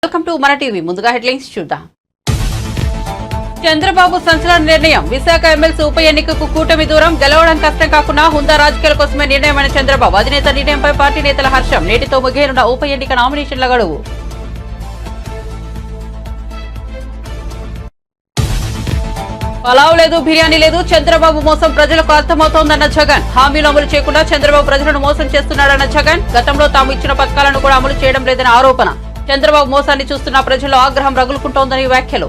Welcome to మన TV. ముందుగా headlines చూద్దాం. చంద్రబాబు సంచలన నిర్ణయం. విశాఖ ఎమ్మెల్సీ ఉప ఎన్నికకు కూటమి దూరం, గెలవడం కష్టం కాకుండా హుందా రాజకీయాల కోసమే నిర్ణయమైన చంద్రబాబు. అధినేత నిర్ణయంపై పార్టీ నేతల హర్షం. నేటితో ముగియనున్న ఉప ఎన్నిక నామినేషన్ల గడువు. పలావ్ లేదు, బిర్యానీ లేదు, చంద్రబాబు మోసం ప్రజలకు అర్థమవుతోందన్న జగన్. హామీలు అమలు చేయకుండా చంద్రబాబు ప్రజలను మోసం చేస్తున్నాడన్న జగన్. గతంలో తాము ఇచ్చిన పథకాలను కూడా అమలు చేయడం లేదని ఆరోపణ. చంద్రబాబు మోసాన్ని చూస్తున్న ప్రజల్లో ఆగ్రహం రగులుకుంటోందని వ్యాఖ్యలు.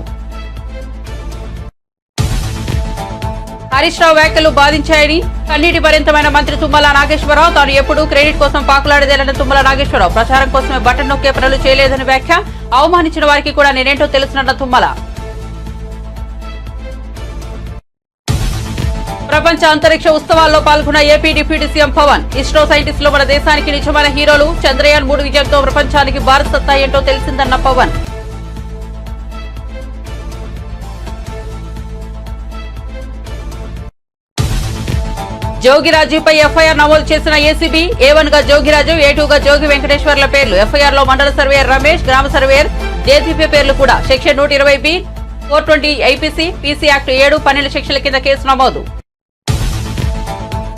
హరీష్ రావు వ్యాఖ్యలు బాధించాయని కన్నీటి భరింతమైన మంత్రి తుమ్మల నాగేశ్వరరావు. తాను ఎప్పుడూ క్రెడిట్ కోసం పాకులాడేదేనన్న తుమ్మల నాగేశ్వరరావు. ప్రచారం కోసమే బటన్ నొక్కే పనులు చేయలేదని వ్యాఖ్య. అవమానించిన వారికి కూడా నేనేంటో తెలుసునన్న తుమ్మల. ప్రపంచ అంతరిక్ష ఉత్సవాల్లో పాల్గొన్న AP deputy CM Pawan. ISRO సైంటిస్టులు మన దేశానికి నిజమైన హీరోలు. చంద్రయాన్ 3 విజయంతో ప్రపంచానికి భారత్ సత్తా ఏంటో తెలిసిందన్న పవన్. జోగిరాజుపై ఎఫ్ఐఆర్ నమోదు చేసిన ఏసీబీ. A1 గా జోగిరాజు, A2 గా జోగి వెంకటేశ్వర్ల పేర్లు. ఎఫ్ఐఆర్ లో మండల సర్వేయర్ రమేష్, గ్రామ సర్వేయర్ జేసీపీ పేర్లు కూడా. Section 120B, 420 IPC, PC act 7, 12 సెక్షన్ల కింద కేసు నమోదు.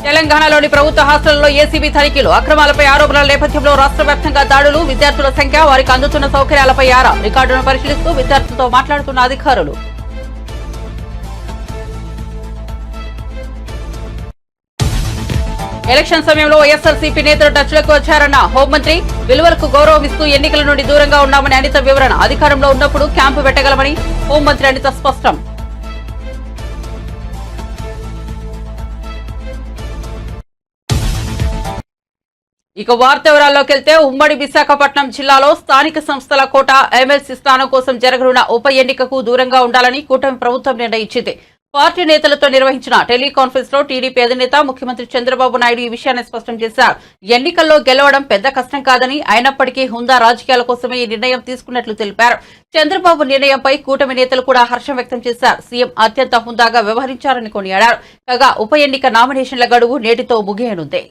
తెలంగాణలోని ప్రభుత్వ హాస్టళ్లలో ఏసీబీ తనిఖీలు. అక్రమాలపై ఆరోపణల నేపథ్యంలో రాష్ట్ర వ్యాప్తంగా దాడులు. విద్యార్థుల సంఖ్య, వారికి అందుతున్న సౌకర్యాలపై ఆరా. రికార్డును పరిశీలిస్తూ విద్యార్థులతో మాట్లాడుతున్న అధికారులు. ఎలక్షన్ సమయంలో వైఎస్ఆర్సీపీ నేతలు టచ్లకు వచ్చారన్న హోంమంత్రి. విలువలకు గౌరవం ఇస్తూ ఎన్నికల నుండి దూరంగా ఉన్నామని అనిత వివరణ. అధికారంలో ఉన్నప్పుడు క్యాంపు పెట్టగలమని హోంమంత్రి అనిత స్పష్టం. ఇక వార్త వివరాల్లోకి వెళ్తే, ఉమ్మడి విశాఖపట్నం జిల్లాలో స్థానిక సంస్థల కోటా ఎమ్మెల్సీ స్థానం కోసం జరగనున్న ఉప ఎన్నికకు దూరంగా ఉండాలని కూటమి ప్రభుత్వం నిర్ణయించింది. పార్టీ నేతలతో నిర్వహించిన టెలికాన్ఫరెన్స్ లో టీడీపీ అధినేత ముఖ్యమంత్రి చంద్రబాబు నాయుడు ఈ విషయాన్ని స్పష్టం చేశారు. ఎన్నికల్లో గెలవడం పెద్ద కష్టం కాదని, అయినప్పటికీ హుందా రాజకీయాల కోసమే ఈ నిర్ణయం తీసుకున్నట్లు తెలిపారు. చంద్రబాబు నిర్ణయంపై కూటమి నేతలు కూడా హర్షం వ్యక్తం చేశారు. సీఎం అత్యంత హుందాగా వ్యవహరించారని కొనియాడారు. కాగా ఉప ఎన్నిక నామినేషన్ల గడువు నేటితో ముగియనుంది.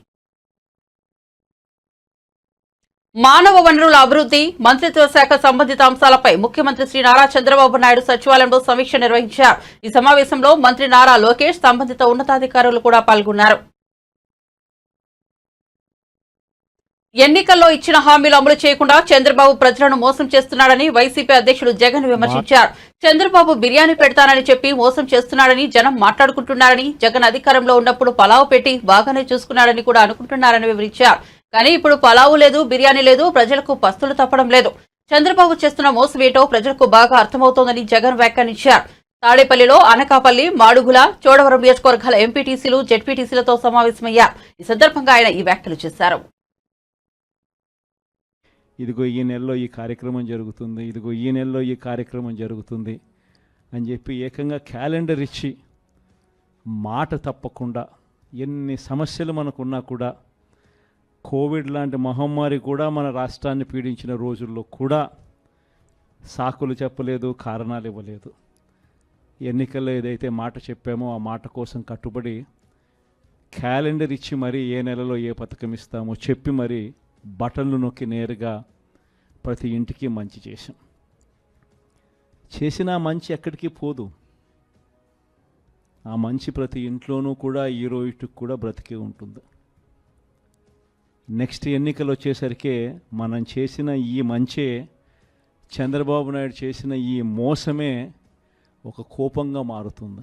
మానవ వనరుల అభివృద్ధి మంత్రిత్వ శాఖ సంబంధిత అంశాలపై ముఖ్యమంత్రి శ్రీ నారా చంద్రబాబు నాయుడు సచివాలయంలో సమీక్ష నిర్వహించారు. ఈ సమావేశంలో మంత్రి నారా లోకేష్, సంబంధిత ఉన్నతాధికారులు కూడా పాల్గొన్నారు. ఎన్నికల్లో ఇచ్చిన హామీలు అమలు చేయకుండా చంద్రబాబు ప్రజలను మోసం చేస్తున్నాడని వైసీపీ అధ్యక్షుడు జగన్ విమర్శించారు. చంద్రబాబు బిర్యానీ పెడతానని చెప్పి మోసం చేస్తున్నాడని జనం మాట్లాడుకుంటున్నారని, జగన్ అధికారంలో ఉన్నప్పుడు పలావు పెట్టి బాగానే చూసుకున్నాడని కూడా అనుకుంటున్నారని వివరించారు. కానీ ఇప్పుడు పలావు లేదు, బిర్యానీ లేదు, ప్రజలకు పస్తులు తప్పడం లేదు. చంద్రబాబు చేస్తున్న మోసం ఏంటో ప్రజలకు బాగా అర్థమవుతోందని జగన్ వ్యాఖ్యానించారు. తాడేపల్లిలో అనకాపల్లి, మాడుగుల, చోడవరం నియోజకవర్గాల ఎంపీటీసీలు, జెడ్పీటీసీలతో సమావేశమయ్యారు. ఈ సందర్భంగా ఆయన ఈ వ్యాఖ్యలు చేశారు. ఇదిగో ఈ నెలలో ఈ కార్యక్రమం జరుగుతుంది, ఇదిగో ఈ నెలలో ఈ కార్యక్రమం జరుగుతుంది అని చెప్పి ఏకంగా క్యాలెండర్ ఇచ్చి మాట తప్పకుండా, ఎన్ని సమస్యలు మనకున్నా కూడా, కోవిడ్ లాంటి మహమ్మారి కూడా మన రాష్ట్రాన్ని పీడించిన రోజుల్లో కూడా సాకులు చెప్పలేదు, కారణాలు ఇవ్వలేదు. ఎన్నికల్లో ఏదైతే మాట చెప్పామో ఆ మాట కోసం కట్టుబడి క్యాలెండర్ ఇచ్చి మరీ ఏ నెలలో ఏ పథకం ఇస్తామో చెప్పి మరీ బటన్లు నొక్కి నేరుగా ప్రతి ఇంటికి మంచి చేశాం. చేసిన మంచి ఎక్కడికి పోదు. ఆ మంచి ప్రతి ఇంట్లోనూ కూడా ఈ రోజుకి కూడా బ్రతికే ఉంటుంది. నెక్స్ట్ ఎన్నికలు వచ్చేసరికి మనం చేసిన ఈ మంచే, చంద్రబాబు నాయుడు చేసిన ఈ మోసమే ఒక కోపంగా మారుతుంది.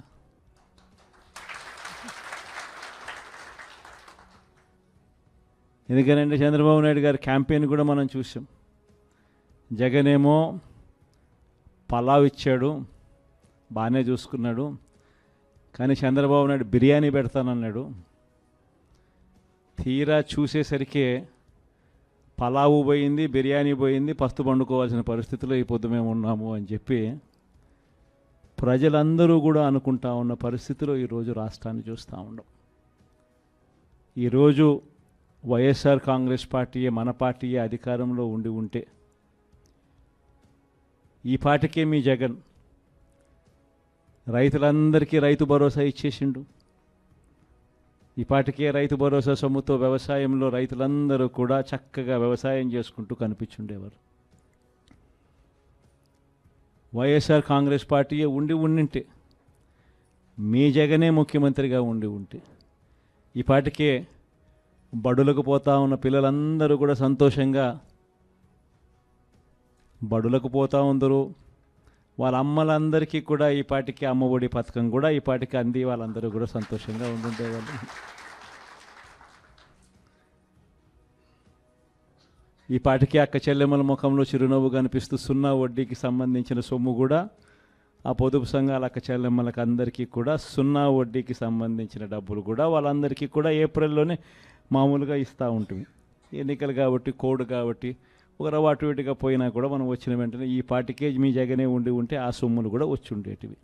ఎందుకనంటే చంద్రబాబు నాయుడు గారి క్యాంపెయిన్ కూడా మనం చూసాం. జగన్ ఏమో పలావ్ ఇచ్చాడు, బాగానే చూసుకున్నాడు. కానీ చంద్రబాబు నాయుడు బిర్యానీ పెడతానన్నాడు. తీరా చూసేసరికి పలావు పోయింది, బిర్యానీ పోయింది, పస్తు పండుకోవాల్సిన పరిస్థితిలో ఈ పొద్దు మేము ఉన్నాము అని చెప్పి ప్రజలందరూ కూడా అనుకుంటా ఉన్న పరిస్థితిలో ఈరోజు రాష్ట్రాన్ని చూస్తూ ఉన్నాం. ఈరోజు వైఎస్ఆర్ కాంగ్రెస్ పార్టీయే, మన పార్టీయే అధికారంలో ఉంటే ఈ పార్టీకే మీ జగన్ రైతులందరికీ రైతు భరోసా ఇచ్చేసిండు. ఈ పాటికే రైతు భరోసా సొమ్ముతో వ్యవసాయంలో రైతులందరూ కూడా చక్కగా వ్యవసాయం చేసుకుంటూ కనిపించుండేవారు. వైఎస్ఆర్ కాంగ్రెస్ పార్టీయే ఉండింటే, మీ జగనే ముఖ్యమంత్రిగా ఉంటే ఈ పాటికే బడులకు పోతా ఉన్న పిల్లలందరూ కూడా సంతోషంగా బడులకు పోతా ఉందరు. వాళ్ళ అమ్మలందరికీ కూడా ఈ పాటికి అమ్మఒడి పథకం కూడా ఈ పాటికి అంది వాళ్ళందరూ కూడా సంతోషంగా ఉండుండేవాళ్ళు. ఈ పాటికి అక్క చెల్లెమ్మల ముఖంలో చిరునవ్వు కనిపిస్తూ సున్నా వడ్డీకి సంబంధించిన సొమ్ము కూడా ఆ పొదుపు సంఘాల అక్క చెల్లెమ్మలకు అందరికీ కూడా సున్నా వడ్డీకి సంబంధించిన డబ్బులు కూడా వాళ్ళందరికీ కూడా ఏప్రిల్లోనే మామూలుగా ఇస్తూ ఉంటుంది. ఎన్నికలు కాబట్టి, కోడ్ కాబట్టి ఒక రవ్వ అటు ఇటుగా పోయినా కూడా మనం వచ్చిన వెంటనే ఈ పాటికే మీ జగనే ఉంటే ఆ సొమ్ములు కూడా వచ్చి ఉండేటివి.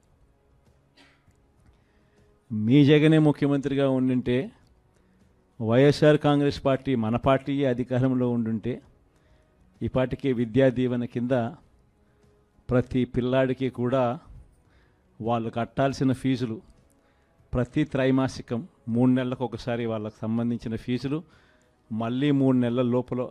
మీ జగనే ముఖ్యమంత్రిగా ఉండింటే, వైఎస్ఆర్ కాంగ్రెస్ పార్టీ మన పార్టీ అధికారంలో ఉండుంటే ఈ పాటికే విద్యా దీవెన కింద ప్రతి పిల్లాడికి కూడా వాళ్ళు కట్టాల్సిన ఫీజులు ప్రతి త్రైమాసికం 3 నెలలకు ఒకసారి వాళ్ళకు సంబంధించిన ఫీజులు మళ్ళీ 3 నెలల లోపల.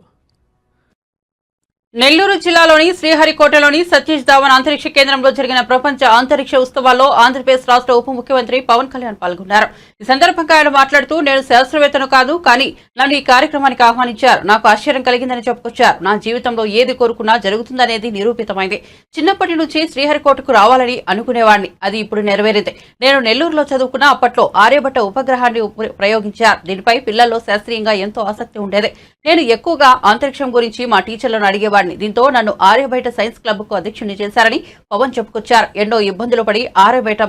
నెల్లూరు జిల్లాలోని శ్రీహరికోటలోని సతీష్ ధావన్ అంతరిక్ష కేంద్రంలో జరిగిన ప్రపంచ అంతరిక్ష ఉత్సవాల్లో ఆంధ్రప్రదేశ్ రాష్ట్ర ఉప ముఖ్యమంత్రి పవన్ కళ్యాణ్ పాల్గొన్నారు. ఈ సందర్భంగా ఆయన మాట్లాడుతూ, నేను శాస్త్రవేత్తను కాదు, కానీ నన్ను ఈ కార్యక్రమానికి ఆహ్వానించారు. నాకు ఆశ్చర్యం కలిగిందని చెప్పుకొచ్చారు. నా జీవితంలో ఏది కోరుకున్నా జరుగుతుందనేది నిరూపితమైంది. చిన్నప్పటి నుంచి శ్రీహరికోటకు రావాలని అనుకునేవాడిని. అది ఇప్పుడు నెరవేరింది. నేను నెల్లూరులో చదువుకున్న అప్పట్లో ఆర్యభట్ట ఉపగ్రహాన్ని ప్రయోగించారు. దీనిపై పిల్లల్లో శాస్త్రీయంగా ఎంతో ఆసక్తి ఉండేది. నేను ఎక్కువగా అంతరిక్షం గురించి మా టీచర్లను అడిగేవాడిని. దీంతో నన్ను ఆర్యబయట సైన్స్ క్లబ్ కు అధ్యక్షుడిని చేశారని పవన్ చెప్పుకొచ్చారు. ఎన్నో ఇబ్బందులు పడి ఆర్యభట్ట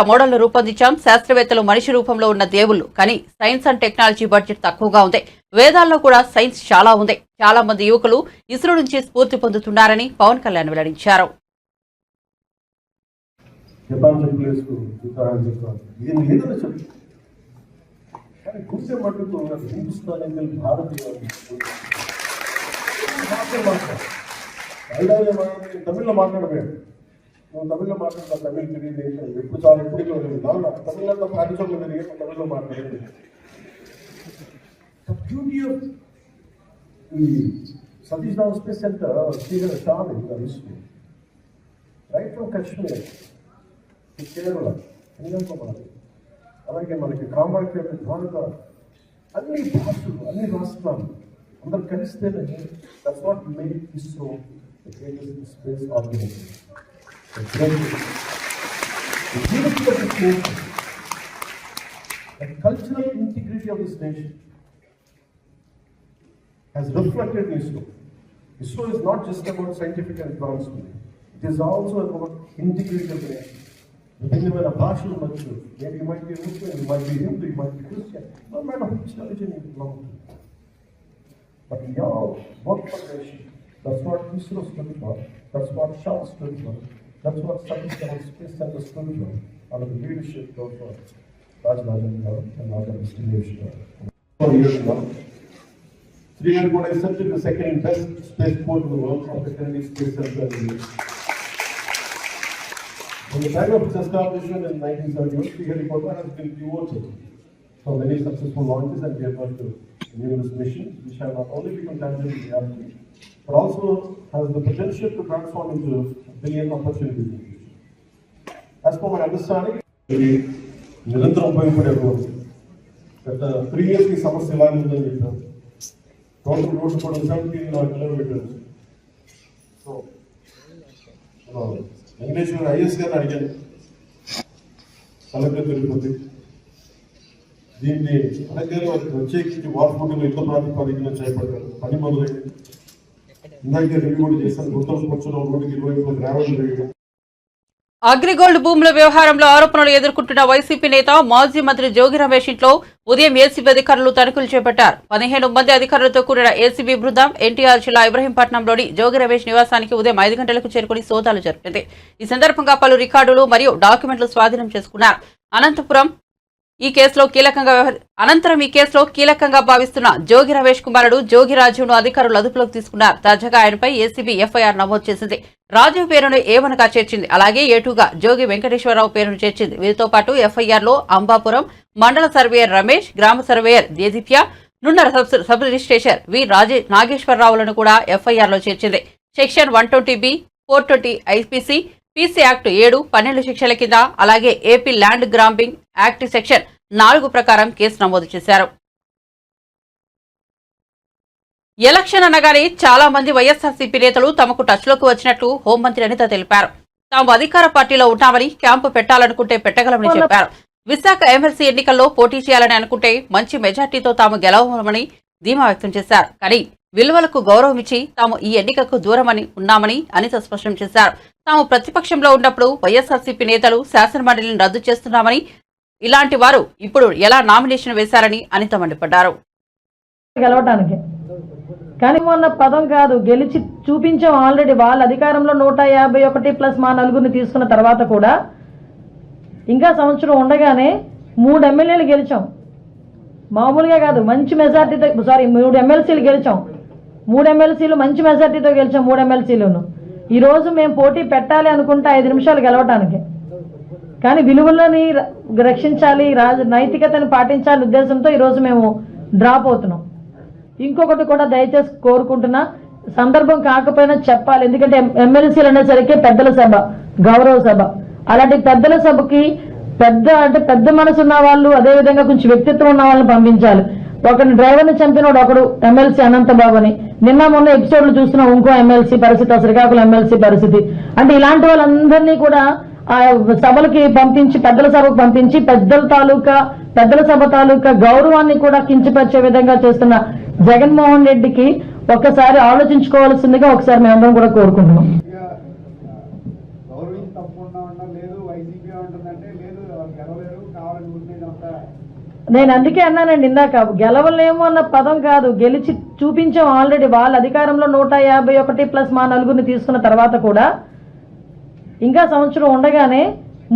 మోడల్ను రూపొందించాం. శాస్త్రవేత్తలు మనిషి రూపంలో ఉన్న దేవుళ్లు, కానీ సైన్స్ అండ్ టెక్నాలజీ బడ్జెట్ తక్కువగా ఉంది. వేదాల్లో కూడా సైన్స్ చాలా ఉంది. చాలా మంది యువకులు ఇస్రో నుంచి స్ఫూర్తి పొందుతున్నారని పవన్ కళ్యాణ్ వెల్లడించారు. తమిళ్లో మాట్లాడలేదు, నువ్వు తమిళ్లో మాట్లాడతా, తమిళ్ తెలియదు, ఎప్పుడు చాలా ఎప్పుడు తమిళంతా పాటించడం జరిగి తమిళ్లో మాట్లాడలేదు. బ్యూటీ ఆఫ్ ఈ సతీష్ ధావన్ స్పేస్ సెంటర్ శ్రీహరి షాన్ రైట్ ఫ్రమ్ కాశ్మీర్ కేరళ, కన్యాకుమారి, అలాగే మనకి కామాఖ్య, భారత, అన్ని భాషలు, అన్ని రాష్ట్రాలు అందరు కలిస్తేనే that's what make ISRO the greatest space organisation. The cultural integrity of this nation has reflected in ISRO. ISRO is not just about scientific advancement. It is also about integrity of the nation. విభిన్నమైన భాషలు మధ్య, maybe you might be Muslim, you might be Hindu, you might be Christian, no matter which religion you belong to. But we all work for the nation. That's what ISRO stood for. That's what SHAL stood for. That's what Satish Dhawan Space Center stood for. Under the leadership of Rajarajan and other distinguished 4 years ago, Sriharikota is certified the second best spaceport in the world after Kennedy Space Center. From the time of its establishment in 1971, Sriharikota has been pivotal for many successful launches and geared to numerous missions, which have not only become tangible reality, but also has the potential to transform into a billion opportunities. As per my understanding, నిరంతరం ఉపయోగపడేటువంటి గత 3 years ఈ సమస్య ఎలా ఉందని చెప్పారు. Total road కూడా 17 kilometres. So Venkateswara is గారిని అడిగాను, కలెక్టర్ తిరుపతి, దీన్ని అడగారు. ప్రత్యేకించి వార్పులు యుద్ధ ప్రాతిపదికన చేపట్టారు, పని మొదలైంది. ఇందాక రివ్యూ కూడా చేశాను. గుంతలు కూర్చొని రోడ్డుకి ఇరువైపుల గ్రావెల్ వేయడం. అగ్రిగోల్డ్ భూముల వ్యవహారంలో ఆరోపణలు ఎదుర్కొంటున్న వైసీపీ నేత మాజీ మంత్రి జోగి రమేష్ ఇంట్లో ఉదయం ఏసీబీ అధికారులు తనిఖీలు చేపట్టారు. 15 మంది అధికారులతో కూడిన ఏసీబీ బృందం ఎన్టీఆర్ జిల్లా ఇబ్రహీంపట్నంలోని జోగి రమేష్ నివాసానికి ఉదయం 5 గంటలకు చేరుకుని సోదాలు జరిపింది. ఈ సందర్భంగా పలు రికార్డులు మరియు డాక్యుమెంట్లు స్వాధీనం చేసుకున్నారు. అనంతరం ఈ కేసులో కీలకంగా భావిస్తున్న జోగి రమేష్ కుమారుడు జోగి రాజును అధికారులు అదుపులోకి తీసుకున్నారు. తాజాగా ఆయనపై ఏసీబీ ఎఫ్ఐఆర్ నమోదు చేసింది. రాజు పేరును ఏ1గా చేర్చింది. అలాగే ఏ2గా జోగి వెంకటేశ్వరరావు పేరును చేర్చింది. వీరితో పాటు ఎఫ్ఐఆర్లో అంబాపురం మండల సర్వేయర్ రమేష్, గ్రామ సర్వేయర్ దేదీప్య, నున్నర సబ్ రిజిస్ట్రేషన్ వి నాగేశ్వరరావులను కూడా ఎఫ్ఐఆర్లో చేర్చింది. Section 120B 420 IPC, PC act 7, 12 శిక్షల కింద, అలాగే AP land grabbing act section 4 ప్రకారం కేసు నమోదు చేశారు. ఎలక్షన్ అనగానే చాలా మంది వైఎస్ఆర్సీపీ నేతలు తమకు టచ్లోకి వచ్చినట్లు హోంమంత్రి అనిత తెలిపారు. తాము అధికార పార్టీలో ఉంటామని, క్యాంపు పెట్టాలనుకుంటే పెట్టగలమని చెప్పారు. విశాఖ ఎమ్మెల్సీ ఎన్నికల్లో పోటీ చేయాలని అనుకుంటే మంచి మెజార్టీతో తాము గెలవమని ధీమా వ్యక్తం చేశారు. కానీ విలువలకు గౌరవం ఇచ్చి తాము ఈ ఎన్నికకు దూరమని ఉన్నామని అనిత స్పష్టం చేశారు. తాము ప్రతిపక్షంలో ఉన్నప్పుడు వైఎస్ఆర్సీపీ నేతలు శాసనమండలిని రద్దు చేస్తున్నామని, ఇలాంటి వారు ఇప్పుడు ఎలా నామినేషన్ వేశారని అనిత మండిపడ్డారు. గెలవటానికి కానీ మొన్న పదం కాదు, గెలిచి చూపించాం ఆల్రెడీ. వాళ్ళ అధికారంలో 151 ప్లస్ మా నలుగురిని తీసుకున్న తర్వాత కూడా ఇంకా సంవత్సరం ఉండగానే 3 ఎమ్మెల్యేలు గెలిచాం. మామూలుగా కాదు, మంచి మెజార్టీతో. 3 ఎమ్మెల్సీలు గెలిచాం. 3 ఎమ్మెల్సీలు మంచి మెజార్టీతో గెలిచాం. 3 ఎమ్మెల్సీలను ఈరోజు మేము పోటీ పెట్టాలి అనుకుంటే 5 నిమిషాలు గెలవటానికి. కానీ విలువలని రక్షించాలి, నైతికతను పాటించాలి ఉద్దేశంతో ఈరోజు మేము డ్రాప్ అవుతున్నాం. ఇంకొకటి కూడా దయచేసి కోరుకుంటున్నా, సందర్భం కాకపోయినా చెప్పాలి. ఎందుకంటే ఎమ్మెల్సీలు అనేసరికి పెద్దల సభ, గౌరవ సభ. అలాంటి పెద్దల సభకి పెద్ద మనసు ఉన్న వాళ్ళు, అదేవిధంగా కొంచెం వ్యక్తిత్వం ఉన్న వాళ్ళని పంపించాలి. ఒకరిని డ్రైవర్ని చంపినోడు ఒకడు ఎమ్మెల్సీ అనంతబాబు అని నిన్న మొన్న ఎపిసోడ్లు చూస్తున్నాం. ఇంకో ఎమ్మెల్సీ పరిస్థితి, శ్రీకాకుళం ఎమ్మెల్సీ పరిస్థితి. అంటే ఇలాంటి వాళ్ళందరినీ కూడా ఆ సభలకి పంపించి, పెద్దల సభకు పంపించి, పెద్దల సభ తాలూకా గౌరవాన్ని కూడా కించపరిచే విధంగా చేస్తున్న జగన్మోహన్ రెడ్డికి ఒక్కసారి ఆలోచించుకోవాల్సిందిగా ఒకసారి మేమందరం కూడా కోరుకుంటున్నాం. నేను అందుకే అన్నానండి ఇందాక, గెలవలేము అన్న పదం కాదు, గెలిచి చూపించాం ఆల్రెడీ. వాళ్ళ అధికారంలో 151 ప్లస్ మా నలుగురిని తీసుకున్న తర్వాత కూడా ఇంకా సంవత్సరం ఉండగానే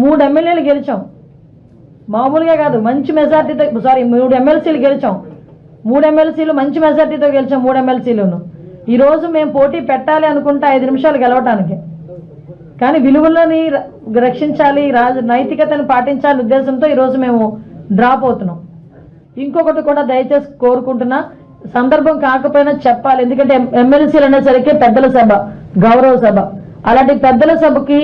3 ఎమ్మెల్యేలు గెలిచాం. మామూలుగా కాదు, మంచి మెజార్టీతో. 3 ఎమ్మెల్సీలు గెలిచాం. 3 ఎమ్మెల్సీలు మంచి మెజార్టీతో గెలిచాం. 3 ఎమ్మెల్సీలను ఈరోజు మేము పోటీ పెట్టాలి అనుకుంటే 5 నిమిషాలు గెలవటానికి. కానీ విలువలని రక్షించాలి, నైతికతను పాటించాలి ఉద్దేశంతో ఈరోజు మేము డ్రాప్ అవుతున్నాం. ఇంకొకటి కూడా దయచేసి కోరుకుంటున్నా, సందర్భం కాకపోయినా చెప్పాలి. ఎందుకంటే ఎమ్మెల్సీలు అనేసరికి పెద్దల సభ, గౌరవ సభ. అలాంటి పెద్దల సభకి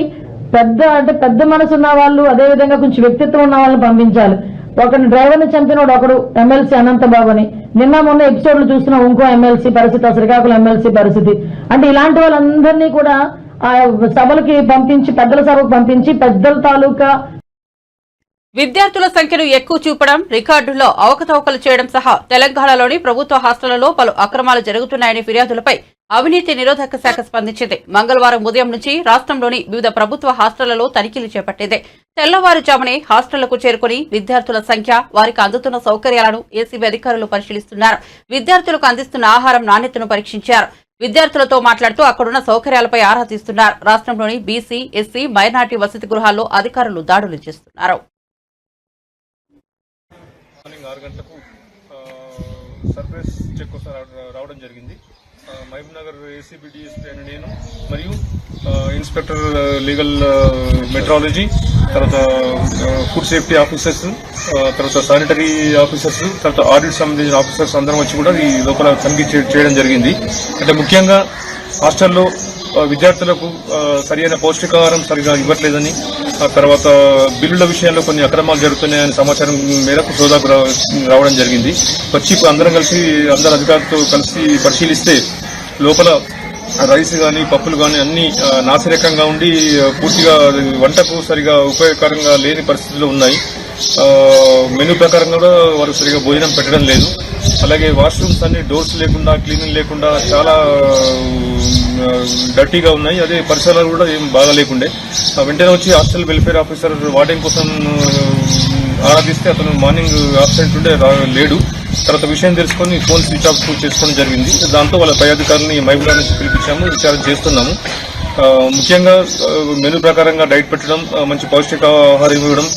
పెద్ద మనసు ఉన్న వాళ్ళు, అదేవిధంగా కొంచెం వ్యక్తిత్వం ఉన్న వాళ్ళని పంపించాలి. ఒకరిని డ్రైవర్ని చంపినోడు ఒకడు ఎమ్మెల్సీ అనంతబాబు అని నిన్న మొన్న ఎపిసోడ్లు చూస్తున్నాం. ఇంకో ఎమ్మెల్సీ పరిస్థితి, శ్రీకాకుళం ఎమ్మెల్సీ పరిస్థితి. అంటే ఇలాంటి వాళ్ళందరినీ కూడా ఆ సభలకి పంపించి, పెద్దల సభకు పంపించి, పెద్దల తాలూకా విద్యార్థుల సంఖ్యను ఎక్కువ చూపడం, రికార్డుల్లో అవకతవకలు చేయడం సహా తెలంగాణలోని ప్రభుత్వ హాస్టళ్లలో పలు అక్రమాలు జరుగుతున్నాయని ఫిర్యాదులపై అవినీతి నిరోధక శాఖ స్పందించింది. మంగళవారం ఉదయం నుంచి రాష్ట్రంలోని వివిధ ప్రభుత్వ హాస్టళ్లలో తనిఖీలు చేపట్టింది. తెల్లవారుజామునే హాస్టళ్లకు చేరుకుని విద్యార్థుల సంఖ్య, వారికి అందుతున్న సౌకర్యాలను ఏసీబీ అధికారులు పరిశీలిస్తున్నారు. విద్యార్థులకు అందిస్తున్న ఆహారం నాణ్యతను పరీక్షించారు. విద్యార్థులతో మాట్లాడుతూ అక్కడున్న సౌకర్యాలపై ఆరా తీస్తున్నారు. రాష్ట్రంలోని బీసీ, ఎస్సీ, మైనార్టీ వసతి గృహాల్లో అధికారులు దాడులు చేస్తున్నారు. 6 గంటలకు సర్ప్రైజ్ చెక్ కోసం రావడం జరిగింది. మహబూబ్ నగర్ ఏసీబీ డిఎస్పీ అని నేను మరియు ఇన్స్పెక్టర్ లీగల్ మెట్రాలజీ, తర్వాత ఫుడ్ సేఫ్టీ ఆఫీసర్స్, తర్వాత శానిటరీ ఆఫీసర్స్, తర్వాత ఆడిట్ సంబంధించిన ఆఫీసర్స్ అందరం వచ్చి కూడా ఈ లోపల తనిఖీ చేయడం జరిగింది. అంటే ముఖ్యంగా హాస్టల్లో విద్యార్థులకు సరైన పౌష్టికాహారం సరిగా ఇవ్వట్లేదని, ఆ తర్వాత బిల్లుల విషయంలో కొన్ని అక్రమాలు జరుగుతున్నాయని సమాచారం మేరకు సోదాకు రావడం జరిగింది. వచ్చి అందరం కలిసి, అందరు అధికారులతో కలిసి పరిశీలిస్తే లోపల రైస్ కానీ, పప్పులు కానీ అన్ని నాసిరకంగా ఉండి పూర్తిగా వంటకు సరిగా ఉపయోగకరంగా లేని పరిస్థితులు ఉన్నాయి. మెనూ ప్రకారం కూడా వారు సరిగా భోజనం పెట్టడం లేదు. అలాగే వాష్రూమ్స్ అన్ని డోర్స్ లేకుండా, క్లీనింగ్ లేకుండా చాలా డర్టీగా ఉన్నాయి. అదే పరిసరాలు కూడా ఏం బాగా లేకుండే. వెంటనే వచ్చి హాస్టల్ వెల్ఫేర్ ఆఫీసర్ వార్డెన్ కోసం ఆరాధిస్తే అతను మార్నింగ్ ఆబ్సెంట్ ఉండే లేడు. తర్వాత విషయం తెలుసుకొని ఫోన్ స్విచ్ ఆఫ్ చేసుకోవడం జరిగింది. దాంతో వాళ్ళ పై అధికారులని మహబూబ్ నుంచి పిలిపించాము, విచారణ చేస్తున్నాము. ముఖ్యంగా మెనూ ప్రకారంగా డైట్ పెట్టడం, మంచి పౌష్టికాహారం ఇవ్వడం,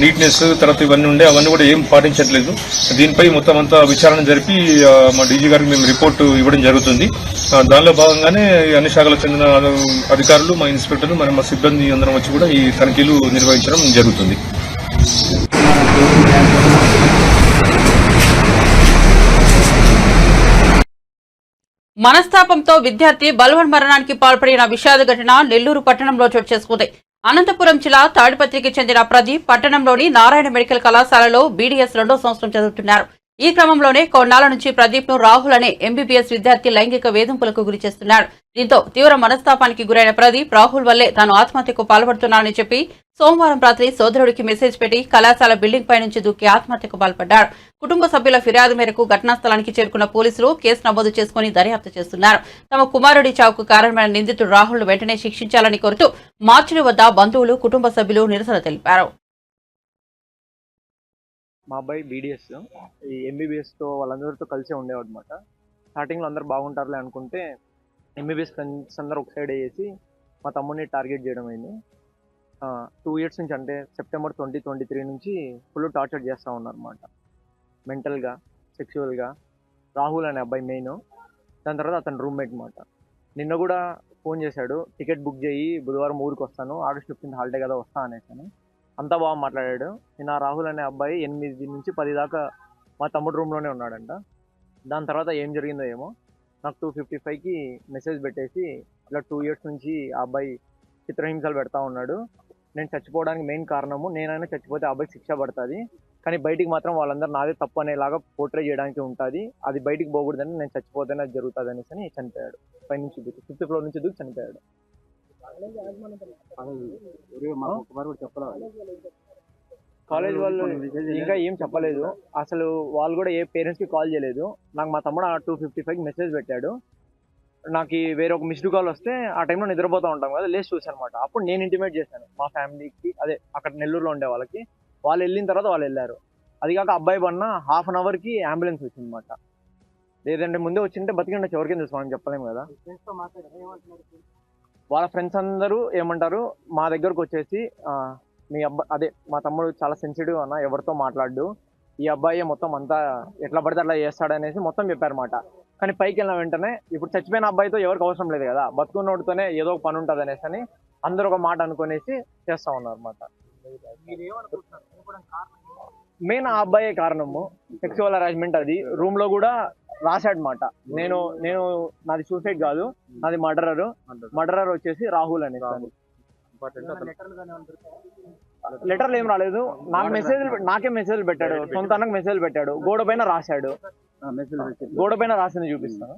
నీట్నెస్, తర్వాత ఇవన్నీ ఉండే అవన్నీ కూడా ఏం పాటించట్లేదు. దీనిపై మొత్తం అంతా విచారణ జరిపి మా డీజీ గారికి మేము రిపోర్ట్ ఇవ్వడం జరుగుతుంది. దానిలో భాగంగానే అన్ని శాఖలకు చెందిన అధికారులు, మా ఇన్స్పెక్టర్లు, మరి మా సిబ్బంది అందరం వచ్చి కూడా ఈ తనిఖీలు నిర్వహించడం జరుగుతుంది. మనస్తాపంతో విద్యార్థి బలవన్మరణానికి పాల్పడిన విషాద ఘటన నెల్లూరు పట్టణంలో చోటు చేసుకుంది. అనంతపురం జిల్లా తాడిపత్రికి చెందిన ప్రదీప్ పట్టణంలోని నారాయణ మెడికల్ కళాశాలలో బీడీఎస్ 2వ సంవత్సరం చదువుతున్నారు. ఈ క్రమంలోనే కొన్నాళ్ల నుంచి ప్రదీప్ ను రాహుల్ అనే ఎంబీబీఎస్ విద్యార్థి లైంగిక వేధింపులకు గురి చేస్తున్నాడు. దీంతో తీవ్ర మనస్తాపానికి గురైన ప్రదీప్ రాహుల్ వల్లే తాను ఆత్మహత్యకు పాల్పడుతున్నానని చెప్పి సోమవారం రాత్రి సోదరుడికి మెసేజ్ పెట్టి కళాశాల బిల్డింగ్ పై నుంచి దూకి ఆత్మహత్యకు పాల్పడ్డాడు. కుటుంబ సభ్యుల ఫిర్యాదు మేరకు ఘటనా స్థలానికి చేరుకున్న పోలీసులు కేసు నమోదు చేసుకుని దర్యాప్తు చేస్తున్నారు. తమ కుమారుడి చావుకు కారణమైన నిందితుడు రాహుల్ ను వెంటనే శిక్షించాలని కోరుతూ మార్చుల వద్ద బంధువులు కుటుంబ సభ్యులు నిరసన తెలిపారు. మా అబ్బాయి బీడీఎస్ ఈ ఎంబీబీఎస్తో వాళ్ళందరితో కలిసే ఉండేవాడు అనమాట. స్టార్టింగ్లో అందరూ బాగుంటారులే అనుకుంటే ఎంబీబీఎస్ ఫ్రెండ్స్ అందరూ ఒక సైడ్ వేసి మా తమ్ముడిని టార్గెట్ చేయడం అయింది. 2 years నుంచి అంటే సెప్టెంబర్ 2023 నుంచి ఫుల్ టార్చర్ చేస్తూ ఉన్నారు అనమాట. మెంటల్గా, సెక్చువల్గా. రాహుల్ అనే అబ్బాయి మెయిన్. దాని తర్వాత అతని రూమ్మేట్ అనమాట. నిన్న కూడా ఫోన్ చేశాడు, టికెట్ బుక్ చేయి, బుధవారం ఊరికి వస్తాను, ఆగస్ట్ 15 హాలిడే కదా వస్తా అనేసాను. అంతా బాగా మాట్లాడాడు. నిన్న రాహుల్ అనే అబ్బాయి 8 నుంచి 10 దాకా మా తమ్ముడు రూమ్లోనే ఉన్నాడంట. దాని తర్వాత ఏం జరిగిందో ఏమో నాకు 2:55కి మెసేజ్ పెట్టేసి ఇలా 2 years నుంచి ఆ అబ్బాయి చిత్రహింసలు పెడతా ఉన్నాడు, నేను చచ్చిపోవడానికి మెయిన్ కారణము, నేనైనా చచ్చిపోతే ఆ అబ్బాయికి శిక్ష పడుతుంది, కానీ బయటికి మాత్రం వాళ్ళందరూ నాదే తప్పు అనేలాగా పోర్ట్రే చేయడానికి ఉంటుంది, అది బయటికి పోకూడదని నేను చచ్చిపోతేనే అది జరుగుతుంది అనేసి అని చనిపోయాడు. పైనుంచి దూకి 5th floor నుంచి దూకి చనిపోయాడు. కాలేజ్ వాళ్ళు ఇంకా ఏం చెప్పలేదు అసలు. వాళ్ళు కూడా ఏ పేరెంట్స్కి కాల్ చేయలేదు. నాకు మా తమ్ముడు 2:55కి మెసేజ్ పెట్టాడు. నాకు వేరే ఒక మిస్డ్ కాల్ వస్తే ఆ టైంలో నిద్రపోతూ ఉంటాం కదా, లేచి చూసాను అనమాట. అప్పుడు నేను ఇంటిమేట్ చేశాను మా ఫ్యామిలీకి, అదే అక్కడ నెల్లూరులో ఉండే వాళ్ళకి. వాళ్ళు వెళ్ళిన తర్వాత వాళ్ళు వెళ్ళారు. అది కాక అబ్బాయి పడిన 1/2 hourకి అంబులెన్స్ వచ్చింది అనమాట. లేదంటే ముందే వచ్చింటే బతికిండొచ్చు, ఎవరికేం తెలుసు మనం చెప్పలేము కదా. వాళ్ళ ఫ్రెండ్స్ అందరూ ఏమంటారు, మా దగ్గరకు వచ్చేసి మీ అబ్బాయి అదే మా తమ్ముడు చాలా సెన్సిటివ్ అన్న, ఎవరితో మాట్లాడు, ఈ అబ్బాయి మొత్తం అంతా ఎట్లా పడితే అట్లా చేస్తాడనేసి మొత్తం చెప్పారన్నమాట. కానీ పైకి వెళ్ళిన వెంటనే ఇప్పుడు చచ్చిపోయిన అబ్బాయితో ఎవరికి అవసరం లేదు కదా, బతుకున్నోడితోనే ఏదో ఒక పని ఉంటుంది అనేసి అని అందరూ ఒక మాట అనుకునేసి చేస్తా ఉన్నారు అనమాట. మెయిన్ ఆ అబ్బాయే కారణము, సెక్సువల్ హరాస్మెంట్. అది రూమ్ లో కూడా రాశాడనమాట. నేను నాది సూసైడ్ కాదు, నాది మర్డరర్ వచ్చేసి రాహుల్ అనేసి. లెటర్లు ఏం రాలేదు, నాకే మెసేజ్ పెట్టాడు, సొంతానికి మెసేజ్ పెట్టాడు, గోడ పైన రాశాడు. గోడ పైన రాసింది చూపిస్తాను.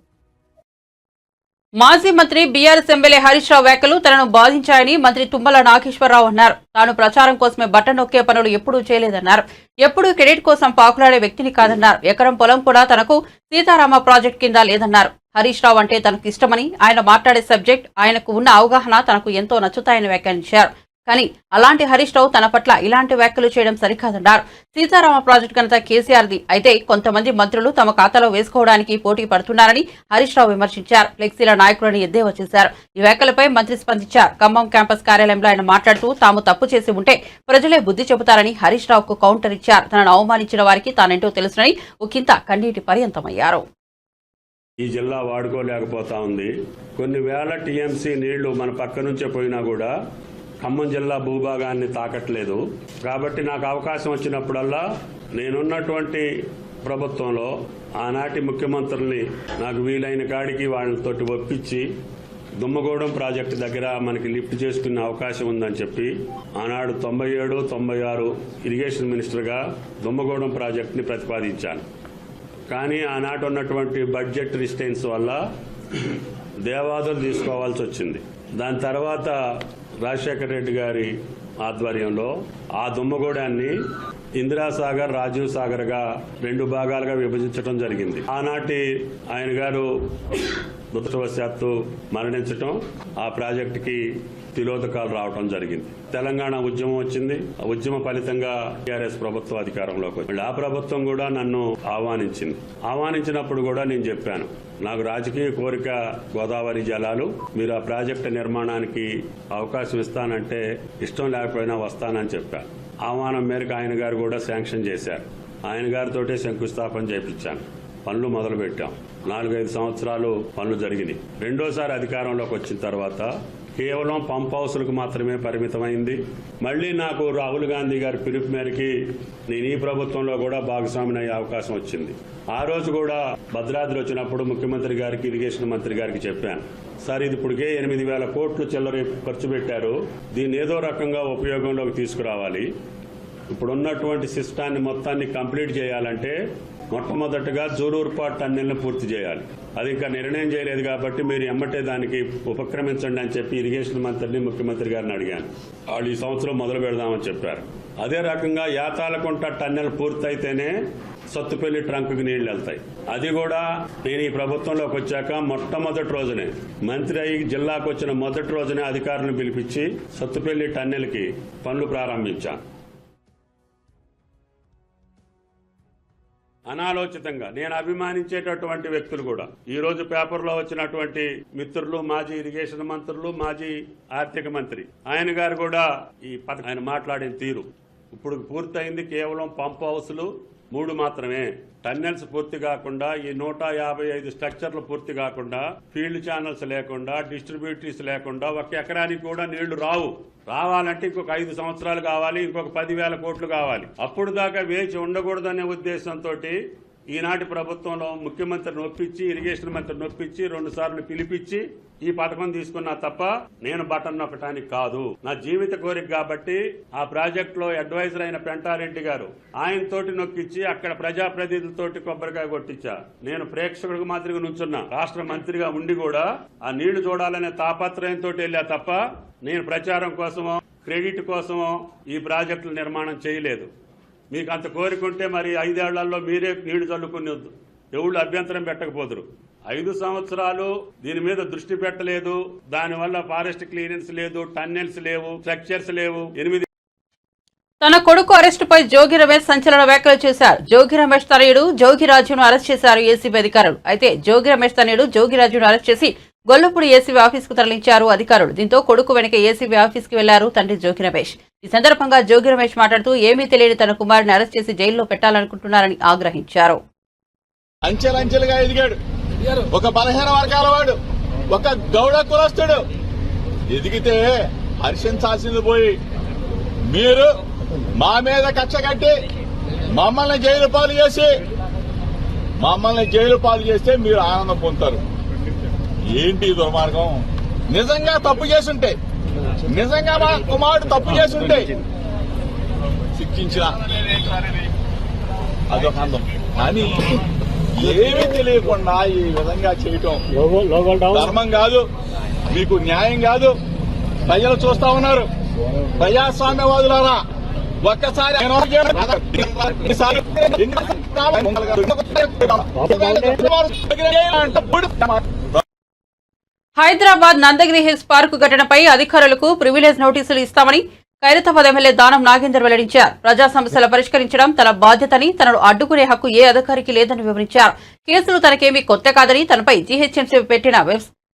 మాజీ మంత్రి బీఆర్ఎస్ ఎమ్మెల్యే హరీష్ రావు వ్యాఖ్యలు తనను బాధించాయని మంత్రి తుమ్మల నాగేశ్వరరావు అన్నారు. తాను ప్రచారం కోసమే బట్టన్ నొక్కే పనులు ఎప్పుడూ చేయలేదన్నారు. ఎప్పుడూ క్రెడిట్ కోసం పాకులాడే వ్యక్తిని కాదన్నారు. ఎకరం పొలం కూడా తనకు సీతారామ ప్రాజెక్టు కింద లేదన్నారు. హరీష్ రావు అంటే తనకు ఇష్టమని, ఆయన మాట్లాడే సబ్జెక్ట్, ఆయనకు ఉన్న అవగాహన తనకు ఎంతో నచ్చుతాయని వ్యాఖ్యానించారు. కానీ అలాంటి హరీష్ రావు తన పట్ల ఇలాంటి వ్యాఖ్యలు చేయడం సరికాదన్నారు. సీతారామ ప్రాజెక్టు కనుక కేసీఆర్ది అయితే కొంతమంది మంత్రులు తమ ఖాతాలో వేసుకోవడానికి పోటీ పడుతున్నారని హరీష్ రావు విమర్శించారు. ఫ్లెక్సీల నాయకులని ఎద్దేవా చేశారు. ఈ వ్యాఖ్యలపై మంత్రి స్పందించారు. ఖమ్మం క్యాంపస్ కార్యాలయంలో ఆయన మాట్లాడుతూ తాము తప్పు చేసి ఉంటే ప్రజలే బుద్ధి చెబుతారని హరీష్ రావుకు కౌంటర్ ఇచ్చారు. తనను అవమానించిన వారికి తానేంటో తెలుసునని ఒకంత కన్నీటి పర్యంతమయ్యారు. ఈ జిల్లా వాడుకోలేకపోతా ఉంది. కొన్ని వేల టీఎంసీ నీళ్లు మన పక్క నుంచే పోయినా కూడా ఖమ్మం జిల్లా భూభాగాన్ని తాకట్లేదు. కాబట్టి నాకు అవకాశం వచ్చినప్పుడల్లా నేనున్నటువంటి ప్రభుత్వంలో ఆనాటి ముఖ్యమంత్రుల్ని నాకు వీలైన కాడికి వాళ్ళతోటి ఒప్పించి దుమ్మగూడెం ప్రాజెక్టు దగ్గర మనకి లిఫ్ట్ చేసుకునే అవకాశం ఉందని చెప్పి ఆనాడు 97, 96 ఇరిగేషన్ మినిస్టర్గా దుమ్మగూడెం ప్రాజెక్టుని ప్రతిపాదించాను. కానీ ఆనాటి ఉన్నటువంటి బడ్జెట్ రిస్టెన్స్ వల్ల దేవాదులు తీసుకోవాల్సి వచ్చింది. దాని తర్వాత రాజశేఖర రెడ్డి గారి ఆధ్వర్యంలో ఆ దుమ్మగూడాన్ని ఇందిరాసాగర్, రాజీవ్ సాగర్ గా 2 భాగాలుగా విభజించడం జరిగింది. ఆనాటి ఆయన గారు దురదృష్టవశాత్తు మరణించటం, ఆ ప్రాజెక్టుకి తిలోదకాలు రావడం జరిగింది. తెలంగాణ ఉద్యమం వచ్చింది. ఆ ఉద్యమ ఫలితంగా టీఆర్ఎస్ ప్రభుత్వం అధికారంలోకి వచ్చింది. ఆ ప్రభుత్వం కూడా నన్ను ఆహ్వానించినప్పుడు కూడా నేను చెప్పాను, నాకు రాజకీయ కోరిక గోదావరి జలాలు, మీరు ఆ ప్రాజెక్టు నిర్మాణానికి అవకాశం ఇస్తానంటే ఇష్టం లేకపోయినా వస్తానని చెప్పాను. ఆహ్వానం మేరకు ఆయన గారు కూడా శాంక్షన్ చేశారు. ఆయన గారితోటే శంకుస్థాపన చేయించాను. పనులు మొదలుపెట్టాం. 4-5 సంవత్సరాలు పనులు జరిగినాయి. రెండోసారి అధికారంలోకి వచ్చిన తర్వాత కేవలం పంప్ హౌస్లకు మాత్రమే పరిమితమైంది. మళ్ళీ నాకు రాహుల్ గాంధీ గారి పిలుపు మేరకి నేను ఈ ప్రభుత్వంలో కూడా భాగస్వామిని అయ్యే అవకాశం వచ్చింది. ఆ రోజు కూడా భద్రాద్రి వచ్చినప్పుడు ముఖ్యమంత్రి గారికి, ఇరిగేషన్ మంత్రి గారికి చెప్పాను, సార్ ఇది ఇప్పటికే 8,000 కోట్లు చిల్లర ఖర్చు పెట్టారు, దీన్ని ఏదో రకంగా ఉపయోగంలోకి తీసుకురావాలి. ఇప్పుడున్నటువంటి సిస్టాన్ని మొత్తాన్ని కంప్లీట్ చేయాలంటే మొట్టమొదటిగా జూలూరుపాటు టన్నెల్ని పూర్తి చేయాలి. అది ఇంకా నిర్ణయం చేయలేదు కాబట్టి మీరు ఎమ్మటే దానికి ఉపక్రమించండి అని చెప్పి ఇరిగేషన్ మంత్రిని, ముఖ్యమంత్రి గారిని అడిగాను. వాళ్ళు ఈ సంవత్సరం మొదలు పెడదామని చెప్పారు. అదే రకంగా యాతాలకుంట టన్నెల్ పూర్తయితేనే సత్తుపల్లి ట్రంక్కి నీళ్లు వెళ్తాయి. అది కూడా నేను ఈ ప్రభుత్వంలోకి వచ్చాక మొట్టమొదటి రోజునే మంత్రి అయ్యి జిల్లాకు వచ్చిన మొదటి రోజునే అధికారులను పిలిపించి సత్తుపల్లి టన్నెల్కి పనులు ప్రారంభించాను. అనాలోచితంగా నేను అభిమానించేటటువంటి వ్యక్తులు కూడా ఈ రోజు పేపర్లో వచ్చినటువంటి మిత్రులు, మాజీ ఇరిగేషన్ మంత్రులు, మాజీ ఆర్థిక మంత్రి ఆయన గారు కూడా ఆయన మాట్లాడిన తీరు ఇప్పుడు పూర్తయింది కేవలం పంప్ హౌస్లు 3 మాత్రమే. టన్నెల్స్ పూర్తి కాకుండా, ఈ 155 స్ట్రక్చర్లు పూర్తి కాకుండా, ఫీల్డ్ ఛానల్స్ లేకుండా, డిస్ట్రిబ్యూటరీస్ లేకుండా 1 ఎకరానికి కూడా నీళ్లు రావాలంటే ఇంకొక 5 సంవత్సరాలు కావాలి, ఇంకొక 10,000 కోట్లు కావాలి. అప్పుడు దాకా వేచి ఉండకూడదనే ఉద్దేశంతో ఈనాటి ప్రభుత్వంలో ముఖ్యమంత్రిని ఒప్పించి, ఇరిగేషన్ మంత్రిని ఒప్పించి 2 సార్లు పిలిపించి ఈ పథకం తీసుకున్నా తప్ప నేను బటన్ నొక్కటానికి కాదు. నా జీవిత కోరిక కాబట్టి ఆ ప్రాజెక్టులో అడ్వైజర్ అయిన పెంటారెడ్డి గారు ఆయనతోటి నొక్కించి అక్కడ ప్రజాప్రతినిధులతోటి కొబ్బరికాయ కొట్టించా. నేను ప్రేక్షకుడికి మాదిరిగా నుంచున్నా. రాష్ట్ర మంత్రిగా ఉండి కూడా ఆ నీళ్లు చూడాలనే తాపత్రయంతో వెళ్ళా తప్ప నేను ప్రచారం కోసమో, క్రెడిట్ కోసమో ఈ ప్రాజెక్టుల నిర్మాణం చేయలేదు. మీకు అంత కోరికుంటే మరి 5 ఏళ్లలో మీరే నీళ్లు చల్లుకుని ఎవళ్ళు అభ్యంతరం పెట్టకపోదురు. 5 సంవత్సరాలు దీని మీద దృష్టి పెట్టలేదు. దానివల్ల ఫారెస్ట్ క్లియరెన్స్ లేదు, టన్నెల్స్ లేవు, స్ట్రక్చర్స్ లేవు. 8 తన కొడుకు అరెస్టుపై జోగి రమేష్ సంచలన వ్యాఖ్యలు చేశారు. జోగి రమేష్ తనయుడు జోగిరాజును అరెస్ట్ చేశారు ఏసీబీ అధికారులు. అయితే జోగి రమేష్ తనయుడు జోగిరాజును అరెస్ట్ చేసి గొల్లపూడి ఏసీబీ ఆఫీస్ కు తరలించారు అధికారులు. దీంతో కొడుకు వెనక ఏసీబీ ఆఫీస్ కి వెళ్లారు తండ్రి జోగి రమేష్. ఈ సందర్భంగా జోగి రమేష్ మాట్లాడుతూ ఏమీ తెలియని తన కుమారుని అరెస్ట్ చేసి జైల్లో పెట్టాలనుకుంటున్నారని ఆగ్రహించారు. అంచెలంచెలుగా ఎదిగాడు, ఒక బలహీన వర్గాల వాడు, ఒక గౌడ కులస్తుడు. ఎదిగితే హర్షించాల్సింది పోయి మీరు మా మీద కక్ష కట్టి మమ్మల్ని జైలు పాలు చేస్తే మీరు ఆనందం పొందుతారు. ఏంటి దుర్మార్గం? నిజంగా తప్పు చేసుంటే, నిజంగా మా కుమారుడు తప్పు చేసుంటే శిక్షించిన అదొక అందం. కానీ ఏమీ తెలియకుండా ఈ విధంగా చేయటం ధర్మం కాదు, మీకు న్యాయం కాదు. ప్రజలు చూస్తా ఉన్నారు. ప్రజాస్వామ్యవాదులారా, ఒక్కసారి హైదరాబాద్ నందగిరి హిల్స్ పార్కు ఘటనపై అధికారులకు ప్రివిలేజ్ నోటీసులు ఇస్తామని ఖైరతాబాద్ ఎమ్మెల్యే దానం నాగేందర్ వెల్లడించారు. ప్రజా సమస్యలు పరిష్కరించడం తన బాధ్యతని, తనను అడ్డుకునే హక్కు ఏ అధికారికి లేదని వివరించారు. కేసులు తనకేమీ కొత్త కాదని, తనపై జీహెచ్ఎంసీ పెట్టిన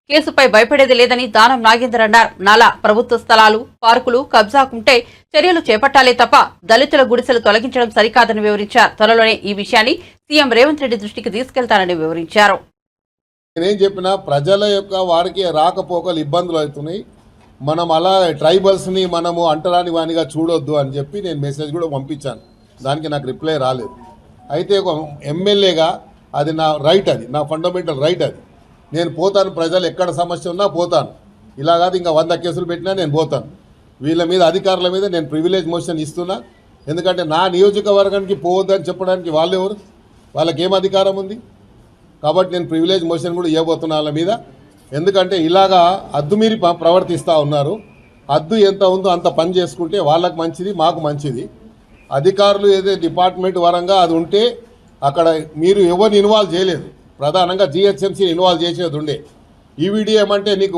కేసుపై భయపడేది లేదని దానం నాగేందర్ అన్నారు. నాలా, ప్రభుత్వ స్థలాలు, పార్కులు కబ్జాకుంటే చర్యలు చేపట్టాలే తప్ప దళితుల గుడిసెలు తొలగించడం సరికాదని వివరించారు. త్వరలోనే ఈ విషయాన్ని సీఎం రేవంత్ రెడ్డి దృష్టికి తీసుకెళ్తానని వివరించారు. నేనేం చెప్పినా ప్రజల యొక్క వారికి రాకపోకలు ఇబ్బందులు అవుతున్నాయి. మనం అలా ట్రైబల్స్ని మనము అంటరాని వానిగా చూడొద్దు అని చెప్పి నేను మెసేజ్ కూడా పంపించాను. దానికి నాకు రిప్లై రాలేదు. అయితే ఒక ఎమ్మెల్యేగా అది నా రైట్, అది నా ఫండమెంటల్ రైట్. అది నేను పోతాను, ప్రజలు ఎక్కడ సమస్య ఉన్నా పోతాను. ఇలా కాదు ఇంకా 100 కేసులు పెట్టినా నేను పోతాను. వీళ్ళ మీద, అధికారుల మీద నేను ప్రివిలేజ్ మోషన్ ఇస్తున్నా. ఎందుకంటే నా నియోజకవర్గానికి పోవద్దని చెప్పడానికి వాళ్ళు ఎవరు? వాళ్ళకి ఏం అధికారం ఉంది? కాబట్టి నేను ప్రివిలేజ్ మోషన్ కూడా ఇవ్వబోతున్నా వాళ్ళ మీద. ఎందుకంటే ఇలాగా హద్దు మీరి ప్రవర్తిస్తూ ఉన్నారు. హద్దు ఎంత ఉందో అంత పని చేసుకుంటే వాళ్ళకు మంచిది, మాకు మంచిది. అధికారులు ఏదైతే డిపార్ట్మెంట్ వరంగా అది ఉంటే అక్కడ మీరు ఎవరిని ఇన్వాల్వ్ చేయలేదు. ప్రధానంగా జిహెచ్ఎంసీని ఇన్వాల్వ్ చేసేది ఉండే. ఈవీడీ ఏమంటే నీకు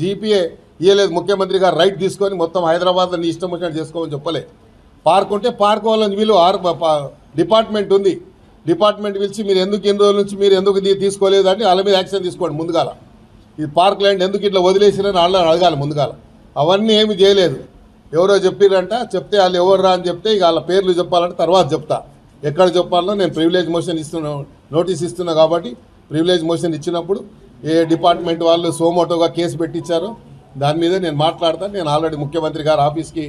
జీపీఏ ఇవ్వలేదు, ముఖ్యమంత్రి గారు రైట్ తీసుకొని మొత్తం హైదరాబాద్లో నీ ఇష్టం వచ్చినట్టు చేసుకోమని చెప్పలే. పార్క్ ఉంటే పార్క్ వాళ్ళని వీళ్ళు డిపార్ట్మెంట్ ఉంది, డిపార్ట్మెంట్ పిలిచి మీరు ఎందుకు ఇన్ని రోజుల నుంచి మీరు ఎందుకు తీసుకోలేదు అని వాళ్ళ మీద యాక్షన్ తీసుకోండి. ముందుగాల ఈ పార్క్ ల్యాండ్ ఎందుకు ఇట్లా వదిలేసిరని వాళ్ళని అడగాలి ముందుగాల. అవన్నీ ఏమి చేయలేదు. ఎవరో చెప్పిరంట, చెప్తే వాళ్ళు ఎవర్రా అని చెప్తే ఇక వాళ్ళ పేర్లు చెప్పాలంటే తర్వాత చెప్తా. ఎక్కడ చెప్పాలనో నేను ప్రివిలేజ్ మోషన్ ఇస్తున్నా, నోటీస్ ఇస్తున్నా. కాబట్టి ప్రివిలేజ్ మోషన్ ఇచ్చినప్పుడు ఏ డిపార్ట్మెంట్ వాళ్ళు సోమోటోగా కేసు పెట్టించారో దాని మీద నేను మాట్లాడతాను. నేను ఆల్రెడీ ముఖ్యమంత్రి గారి ఆఫీస్కి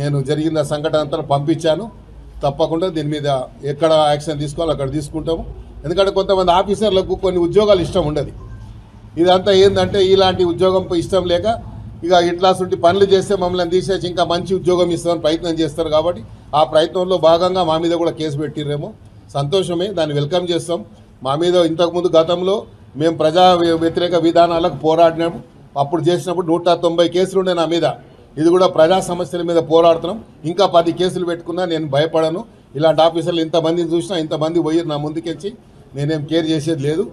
నేను జరిగిన సంఘటన అంతా పంపించాను. తప్పకుండా దీని మీద ఎక్కడ యాక్షన్ తీసుకోవాలో అక్కడ తీసుకుంటాము. ఎందుకంటే కొంతమంది ఆఫీసర్లకు కొన్ని ఉద్యోగాలు ఇష్టం ఉండదు. ఇదంతా ఏంటంటే ఇలాంటి ఉద్యోగం ఇష్టం లేక ఇక ఇట్లాంటి పనులు చేస్తే మమ్మల్ని తీసేసి ఇంకా మంచి ఉద్యోగం ఇస్తామని ప్రయత్నం చేస్తారు. కాబట్టి ఆ ప్రయత్నంలో భాగంగా మా మీద కూడా కేసు పెట్టిర్రేమో, సంతోషమే, దాన్ని వెల్కమ్ చేస్తాం. మా మీద ఇంతకుముందు గతంలో మేము ప్రజా వ్యతిరేక విధానాలకు పోరాడినాము. అప్పుడు చేసినప్పుడు 190 కేసులు ఉండే నా మీద. ఇది కూడా ప్రజా సమస్యల మీద పోరాడుతున్నాం. ఇంకా 10 కేసులు పెట్టుకున్నా నేను భయపడను. ఇలాంటి ఆఫీసర్లు ఇంతమందిని చూసినా ఇంతమంది పోయి నా ముందుకెచ్చి నేనేం కేర్ చేసేది లేదు.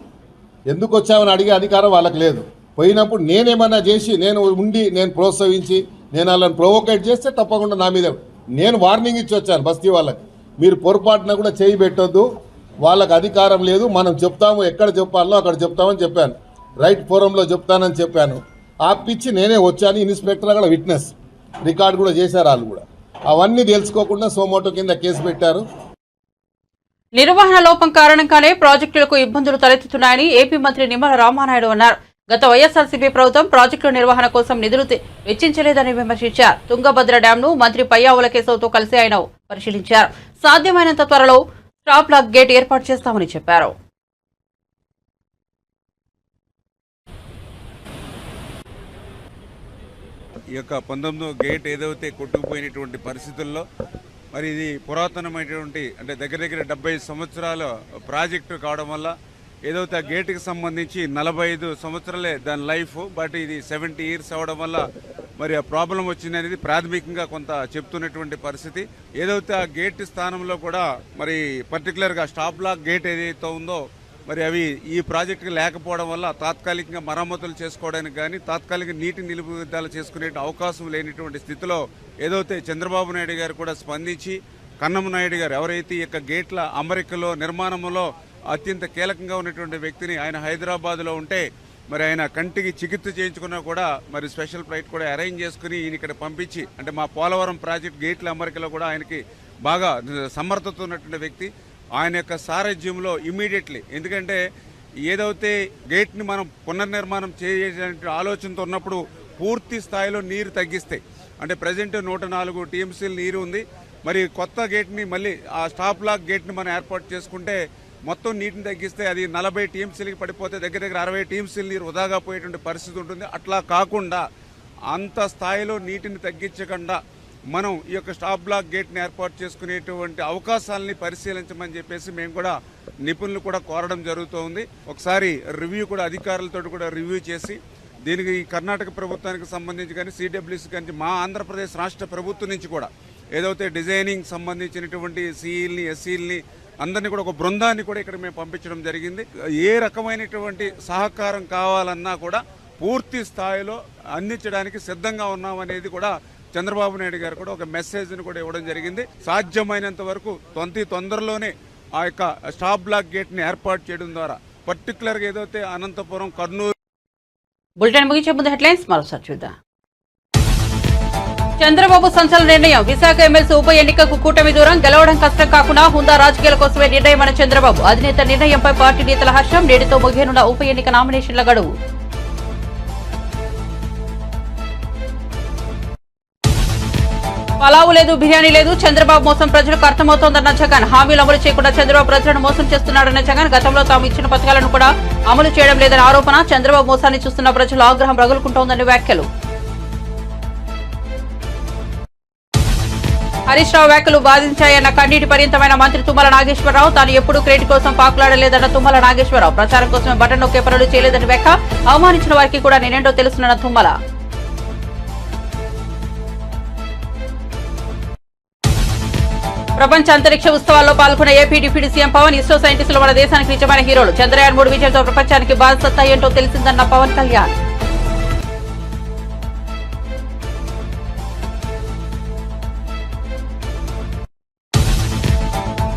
ఎందుకు వచ్చామని అడిగే అధికారం వాళ్ళకి లేదు. పోయినప్పుడు నేనేమన్నా చేసి నేను ఉండి నేను ప్రోత్సహించి నేను వాళ్ళని ప్రొవోకేట్ చేస్తే తప్పకుండా నా మీద నేను వార్నింగ్ ఇచ్చి వచ్చాను. బస్తీ వాళ్ళకి మీరు పొరపాటున కూడా చేయి పెట్టొద్దు, వాళ్ళకి అధికారం లేదు, మనం చెప్తాము, ఎక్కడ చెప్పాలో అక్కడ చెప్తామని చెప్పాను. రైట్ ఫోరంలో చెప్తానని చెప్పాను. ఆపిచ్చి నేనే వచ్చాను. ఇన్స్పెక్టర్ అక్కడ విట్నెస్ రికార్డు కూడా చేశారు. వాళ్ళు కూడా అవన్నీ తెలుసుకోకుండా సోమోటో కింద కేసు పెట్టారు. నిర్వహణ లోపం కారణంగానే ప్రాజెక్టులకు ఇబ్బందులు తలెత్తుతున్నాయని ఏపీ మంత్రి నిమ్మల రామానాయుడు అన్నారు. గత వైఎస్ఆర్సీపీ ప్రభుత్వం ప్రాజెక్టుల నిర్వహణ కోసం నిధులు వెచ్చించలేదని విమర్శించారు. తుంగభద్ర డ్యాంను మంత్రి పయ్యావుల కేశవ్తో కలిసి ఆయన పరిశీలించారు. సాధ్యమైనంత త్వరలో స్టాప్ లాక్ గేట్ ఏర్పాటు చేస్తామని చెప్పారు. ఈ యొక్క 19వ గేట్ ఏదైతే కొట్టుకుపోయినటువంటి పరిస్థితుల్లో మరి ఇది పురాతనమైనటువంటి అంటే దగ్గర 70 సంవత్సరాల ప్రాజెక్టు కావడం వల్ల ఏదైతే ఆ గేటుకి సంబంధించి 45 సంవత్సరాలే దాని లైఫ్, బట్ ఇది 70 ఇయర్స్ అవడం వల్ల మరి ఆ ప్రాబ్లం వచ్చింది అనేది ప్రాథమికంగా కొంత చెప్తున్నటువంటి పరిస్థితి. ఏదైతే ఆ గేట్ స్థానంలో కూడా మరి పర్టికులర్గా స్టాప్ లాక్ గేట్ ఏదైతే ఉందో మరి అవి ఈ ప్రాజెక్టుకి లేకపోవడం వల్ల తాత్కాలికంగా మరమ్మతులు చేసుకోవడానికి కానీ తాత్కాలిక నీటి నిలుపుదల చేసుకునే అవకాశం లేనిటువంటి స్థితిలో ఏదైతే చంద్రబాబు నాయుడు గారు కూడా స్పందించి కన్నమ నాయుడు గారు ఎవరైతే ఈ యొక్క గేట్ల అమరికలో నిర్మాణంలో అత్యంత కీలకంగా ఉన్నటువంటి వ్యక్తిని ఆయన హైదరాబాద్లో ఉంటే మరి ఆయన కంటికి చికిత్స చేయించుకున్నా కూడా మరి స్పెషల్ ఫ్లైట్ కూడా అరేంజ్ చేసుకుని ఈయన ఇక్కడ పంపించి అంటే మా పోలవరం ప్రాజెక్ట్ గేట్ల అమరికలో కూడా ఆయనకి బాగా సమర్థత ఉన్నటువంటి వ్యక్తి. ఆయన యొక్క సారథ్యంలో ఇమ్మీడియట్లీ, ఎందుకంటే ఏదైతే గేట్ని మనం పునర్నిర్మాణం చేయాలనే ఆలోచనతో ఉన్నప్పుడు పూర్తి స్థాయిలో నీరు తగ్గిస్తే అంటే ప్రజెంట్ 104 టీఎంసీలు నీరు ఉంది. మరి కొత్త గేట్ని మళ్ళీ ఆ స్టాప్ లాక్ గేట్ని మనం ఏర్పాటు చేసుకుంటే మొత్తం నీటిని తగ్గిస్తే అది 40 టీఎంసీలకి పడిపోతే దగ్గర 60 టీఎంసీలు నీరు వృధాగా పోయేటువంటి పరిస్థితి ఉంటుంది. అట్లా కాకుండా అంత స్థాయిలో నీటిని తగ్గించకుండా మనం ఈ యొక్క స్టాప్ బ్లాక్ గేట్ని ఏర్పాటు చేసుకునేటువంటి అవకాశాలని పరిశీలించమని చెప్పేసి మేము కూడా నిపుణులు కూడా కోరడం జరుగుతోంది. ఒకసారి రివ్యూ కూడా అధికారులతో కూడా రివ్యూ చేసి దీనికి ఈ కర్ణాటక ప్రభుత్వానికి సంబంధించి కానీ సిడబ్ల్యూసీ కానీ మా ఆంధ్రప్రదేశ్ రాష్ట్ర ప్రభుత్వం నుంచి కూడా ఏదైతే డిజైనింగ్ సంబంధించినటువంటి సిఈల్ని ఎస్సీల్ని అందరినీ కూడా ఒక బృందాన్ని కూడా ఇక్కడ మేము పంపించడం జరిగింది. ఏ రకమైనటువంటి సహకారం కావాలన్నా కూడా పూర్తి స్థాయిలో అందించడానికి సిద్ధంగా ఉన్నామనేది కూడా చంద్రబాబు నాయుడు గారు కూడా ఒక మెసేజ్ని కూడా ఇవ్వడం జరిగింది. సాధ్యమైనంత వరకు తొందరలోనే ఆ యొక్క స్టాప్ బ్లాక్ గేట్ని ఏర్పాటు చేయడం ద్వారా పర్టికులర్గా ఏదైతే అనంతపురం కర్నూలు. బులెటిన్ ముగించే ముందు హెడ్లైన్స్ మరోసారి చూద్దాం. చంద్రబాబు సంచలన నిర్ణయం. విశాఖ ఎమ్మెల్సీ ఉప ఎన్నికకు కూటమి దూరం, గెలవడం కష్టం కాకుండా హుందా రాజకీయాల కోసమే నిర్ణయమన్న చంద్రబాబు. అధినేత నిర్ణయంపై పార్టీ నేతల హర్షం. నేటితో ముగియనున్న ఉప ఎన్నిక నామినేషన్ల గడువు. పలావు లేదు, బిర్యానీ లేదు, చంద్రబాబు మోసం ప్రజలకు అర్థమవుతోందన్న జగన్. హామీలు అమలు చేయకుండా చంద్రబాబు ప్రజలను మోసం చేస్తున్నాడన్న జగన్. గతంలో తాము ఇచ్చిన పథకాలను కూడా అమలు చేయడం లేదని ఆరోపణ. చంద్రబాబు మోసాన్ని చూస్తున్న ప్రజలు ఆగ్రహం రగులుకుంటోందని వ్యాఖ్యలు. హరీష్ రావు వ్యాఖ్యలు బాధించాయన్న కన్నీటి పర్యంతమైన మంత్రి తుమ్మల నాగేశ్వరరావు. తాను ఎప్పుడూ క్రెడిట్ కోసం పాకులాడలేదన్న తుమ్మల నాగేశ్వరరావు. ప్రచారం కోసమే బటన్ నొక్కే పనులు చేయలేదని వ్యాఖ్య. అవమానించిన వారికి కూడా నేనేంటో తెలుసునన్న తుమ్మల. ప్రపంచ అంతరిక్ష ఉత్సవాల్లో పాల్గొన్న AP deputy CM Pawan. ISRO సైంటిస్టులు మన దేశానికి నిజమైన హీరోలు. చంద్రయాన్ 3 విజయంతో ప్రపంచానికి బాధ్యత ఏంటో తెలిసిందన్న పవన్ కళ్యాణ్.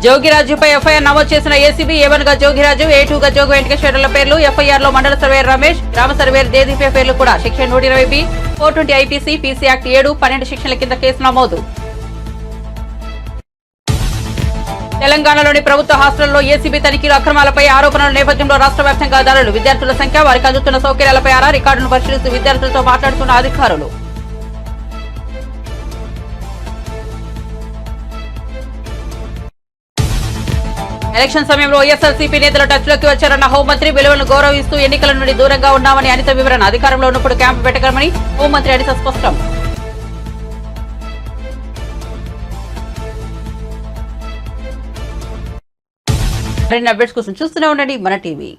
జోగిరాజుపై ఎఫ్ఐఆర్ నమోదు చేసిన ఏసీబీ. A1 గా జోగిరాజు, A2 గా జోగి వెంకటేశ్వరుల పేర్లు. ఎఫ్ఐఆర్ లో మండల సర్వేయర్ రమేష్, గ్రామ సర్వేయర్ దేదీపే పేర్లు కూడా. Section 120B, 420 IPC, PC act 7, 12 సెక్షన్ల కింద కేసు నమోదు. తెలంగాణలోని ప్రభుత్వ హాస్టల్లో ఏసీబీ తనిఖీలు అక్రమాలపై ఆరోపణల నేపథ్యంలో రాష్ట్ర వ్యాప్తంగా దాడులు. విద్యార్థుల సంఖ్య, వారికి అందుతున్న సౌకర్యాలపై ఆరా. రికార్డును పరిశీలిస్తూ విద్యార్థులతో మాట్లాడుతున్న అధికారులు. ఎలక్షన్ సమయంలో వైఎస్ఆర్సీపీ నేతలు టచ్లోకి వచ్చారన్న హోంమంత్రి. విలువలను గౌరవిస్తూ ఎన్నికల నుండి దూరంగా ఉన్నామని అనిత వివరణ. అధికారంలో ఉన్నప్పుడు క్యాంపు పెట్టగలమని హోంమంత్రి అనిత స్పష్టం. మరిన్ని అప్డేట్స్ కోసం చూస్తూనే ఉండండి మన టీవీ.